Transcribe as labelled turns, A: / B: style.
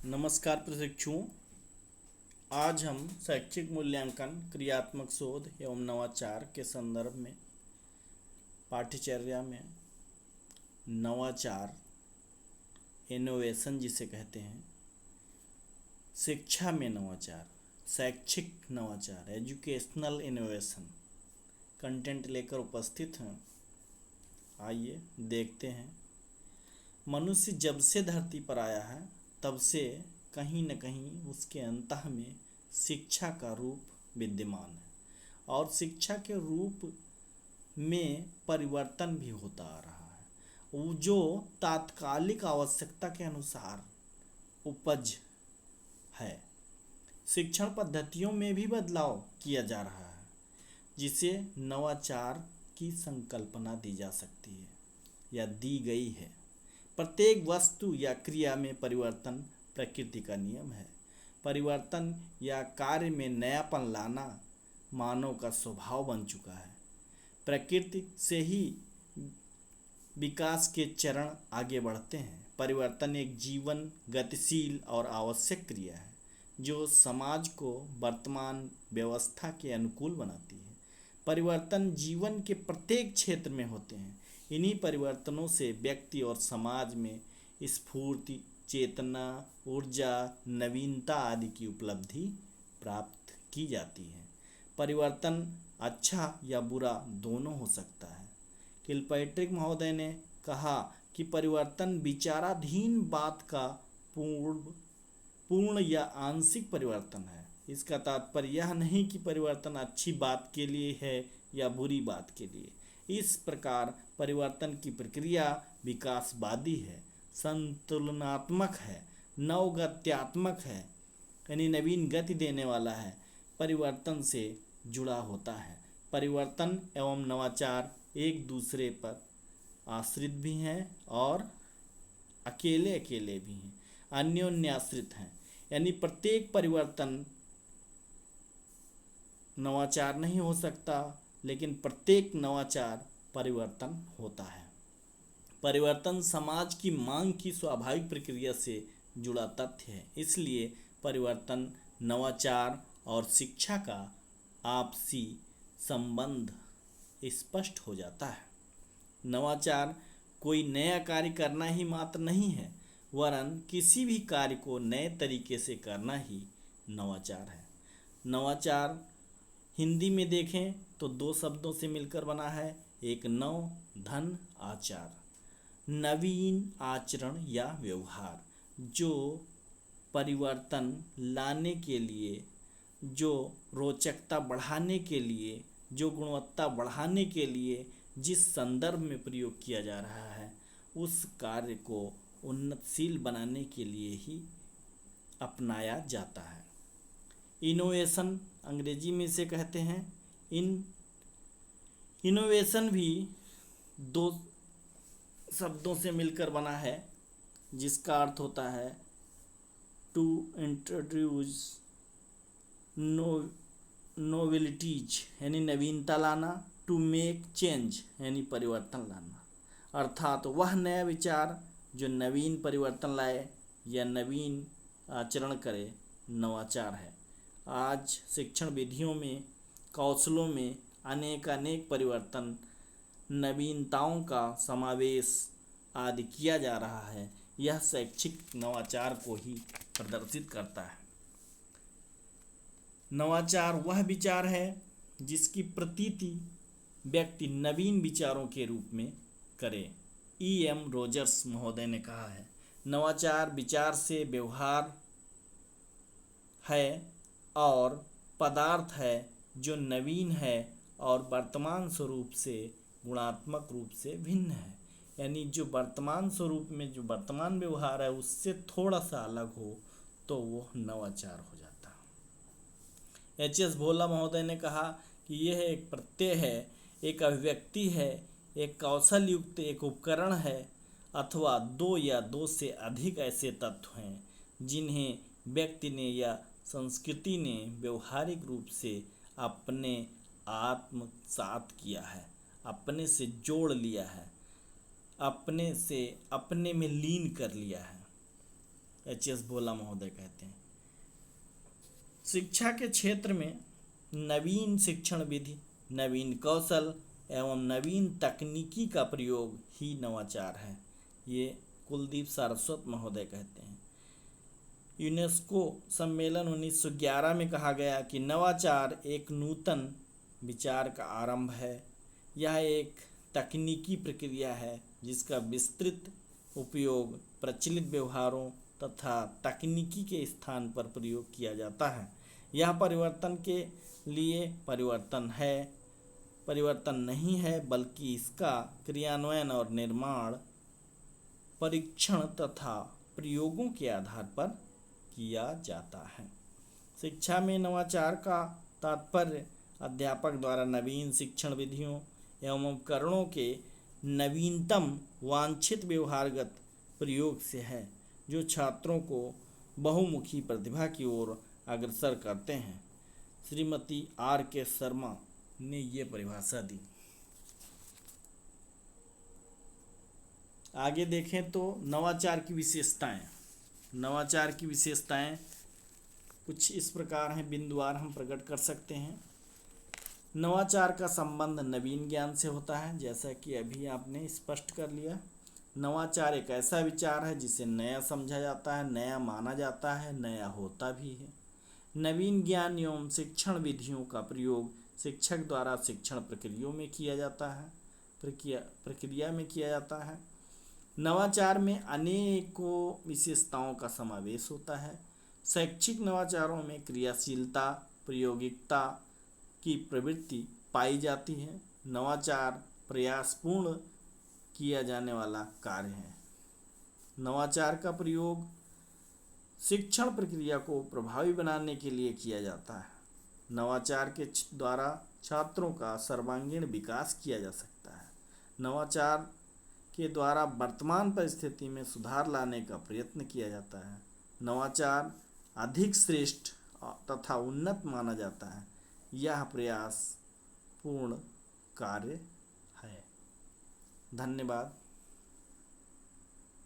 A: नमस्कार प्रशिक्षुओं। आज हम शैक्षिक मूल्यांकन, क्रियात्मक शोध एवं नवाचार के संदर्भ में पाठ्यचर्या में नवाचार, इनोवेशन जिसे कहते हैं, शिक्षा में नवाचार, शैक्षिक नवाचार, एजुकेशनल इनोवेशन कंटेंट लेकर उपस्थित हैं। आइए देखते हैं। मनुष्य जब से धरती पर आया है तब से कहीं न कहीं उसके अंतः में शिक्षा का रूप विद्यमान है और शिक्षा के रूप में परिवर्तन भी होता आ रहा है, वो जो तात्कालिक आवश्यकता के अनुसार उपज है। शिक्षण पद्धतियों में भी बदलाव किया जा रहा है, जिसे नवाचार की संकल्पना दी जा सकती है या दी गई है। प्रत्येक वस्तु या क्रिया में परिवर्तन प्रकृति का नियम है। परिवर्तन या कार्य में नयापन लाना मानव का स्वभाव बन चुका है। प्रकृति से ही विकास के चरण आगे बढ़ते हैं। परिवर्तन एक जीवन गतिशील और आवश्यक क्रिया है जो समाज को वर्तमान व्यवस्था के अनुकूल बनाती है। परिवर्तन जीवन के प्रत्येक क्षेत्र में होते हैं। इन्हीं परिवर्तनों से व्यक्ति और समाज में स्फूर्ति, चेतना, ऊर्जा, नवीनता आदि की उपलब्धि प्राप्त की जाती है। परिवर्तन अच्छा या बुरा दोनों हो सकता है। किलपैट्रिक महोदय ने कहा कि परिवर्तन विचाराधीन बात का पूर्ण या आंशिक परिवर्तन है। इसका तात्पर्य यह नहीं कि परिवर्तन अच्छी बात के लिए है या बुरी बात के लिए। इस प्रकार परिवर्तन की प्रक्रिया विकासवादी है, संतुलनात्मक है, नवगत्यात्मक है, यानी नवीन गति देने वाला है, परिवर्तन से जुड़ा होता है। परिवर्तन एवं नवाचार एक दूसरे पर आश्रित भी हैं और अकेले अकेले भी हैं, अन्योन्याश्रित हैं। यानी प्रत्येक परिवर्तन नवाचार नहीं हो सकता, लेकिन प्रत्येक नवाचार परिवर्तन होता है। परिवर्तन समाज की मांग की स्वाभाविक प्रक्रिया से जुड़ा तथ्य है। इसलिए परिवर्तन, नवाचार और शिक्षा का आपसी संबंध स्पष्ट हो जाता है। नवाचार कोई नया कार्य करना ही मात्र नहीं है, वरन किसी भी कार्य को नए तरीके से करना ही नवाचार है। नवाचार हिंदी में देखें तो दो शब्दों से मिलकर बना है, एक नव, धन, आचार। नवीन आचरण या व्यवहार जो परिवर्तन लाने के लिए, जो रोचकता बढ़ाने के लिए, जो गुणवत्ता बढ़ाने के लिए जिस संदर्भ में प्रयोग किया जा रहा है, उस कार्य को उन्नतशील बनाने के लिए ही अपनाया जाता है। इनोवेशन अंग्रेजी में इसे कहते हैं। इनोवेशन भी दो शब्दों से मिलकर बना है, जिसका अर्थ होता है टू इंट्रोड्यूस नोवेलिटीज यानी नवीनता लाना, टू मेक चेंज यानी परिवर्तन लाना। अर्थात वह नया विचार जो नवीन परिवर्तन लाए या नवीन आचरण करे, नवाचार है। आज शिक्षण विधियों में, कौशलों में अनेक परिवर्तन, नवीनताओं का समावेश आदि किया जा रहा है। यह शैक्षिक नवाचार को ही प्रदर्शित करता है। नवाचार वह विचार है जिसकी प्रतीति व्यक्ति नवीन विचारों के रूप में करे। E.M. रोजर्स महोदय ने कहा है, नवाचार विचार से व्यवहार है और पदार्थ है जो नवीन है और वर्तमान स्वरूप से गुणात्मक रूप से भिन्न है। यानी जो वर्तमान स्वरूप में, जो वर्तमान व्यवहार है, उससे थोड़ा सा अलग हो तो वो नवाचार हो जाता है। H.S. भोला महोदय ने कहा कि यह एक प्रत्यय है, एक अभिव्यक्ति है, एक कौशल युक्त एक उपकरण है, अथवा दो या दो से अधिक ऐसे तत्व हैं जिन्हें व्यक्ति ने या संस्कृति ने व्यवहारिक रूप से अपने आत्मसात किया है, अपने से जोड़ लिया है, अपने में लीन कर लिया है। HS भोला महोदय कहते हैं। शिक्षा के क्षेत्र में नवीन शिक्षण विधि, नवीन कौशल एवं नवीन तकनीकी का प्रयोग ही नवाचार है, ये कुलदीप सारस्वत महोदय कहते हैं। यूनेस्को सम्मेलन 1911 में कहा गया कि नवाचार एक नूतन विचार का आरंभ है। यह एक तकनीकी प्रक्रिया है जिसका विस्तृत उपयोग प्रचलित व्यवहारों तथा तकनीकी के स्थान पर प्रयोग किया जाता है। यह परिवर्तन के लिए परिवर्तन नहीं है, बल्कि इसका क्रियान्वयन और निर्माण परीक्षण तथा प्रयोगों के आधार पर किया जाता है। शिक्षा में नवाचार का तात्पर्य अध्यापक द्वारा नवीन शिक्षण विधियों एवं उपकरणों के नवीनतम वांछित व्यवहारगत प्रयोग से है, जो छात्रों को बहुमुखी प्रतिभा की ओर अग्रसर करते हैं। श्रीमती R.K. शर्मा ने ये परिभाषा दी। आगे देखें तो नवाचार की विशेषताएं कुछ इस प्रकार हैं, बिंदुवार हम प्रकट कर सकते हैं। नवाचार का संबंध नवीन ज्ञान से होता है, जैसा कि अभी आपने स्पष्ट कर लिया। नवाचार एक ऐसा विचार है जिसे नया समझा जाता है, नया माना जाता है, नया होता भी है। नवीन ज्ञान एवं शिक्षण विधियों का प्रयोग शिक्षक द्वारा शिक्षण प्रक्रिया में किया जाता है। नवाचार में अनेकों विशेषताओं का समावेश होता है। शैक्षिक नवाचारों में क्रियाशीलता, प्रायोगिकता की प्रवृत्ति पाई जाती है। नवाचार प्रयासपूर्ण किया जाने वाला कार्य है। नवाचार का प्रयोग शिक्षण प्रक्रिया को प्रभावी बनाने के लिए किया जाता है। नवाचार के द्वारा छात्रों का सर्वांगीण विकास किया जा सकता है। नवाचार के द्वारा वर्तमान परिस्थिति में सुधार लाने का प्रयत्न किया जाता है। नवाचार अधिक श्रेष्ठ तथा उन्नत माना जाता है। यह प्रयास पूर्ण कार्य है। धन्यवाद।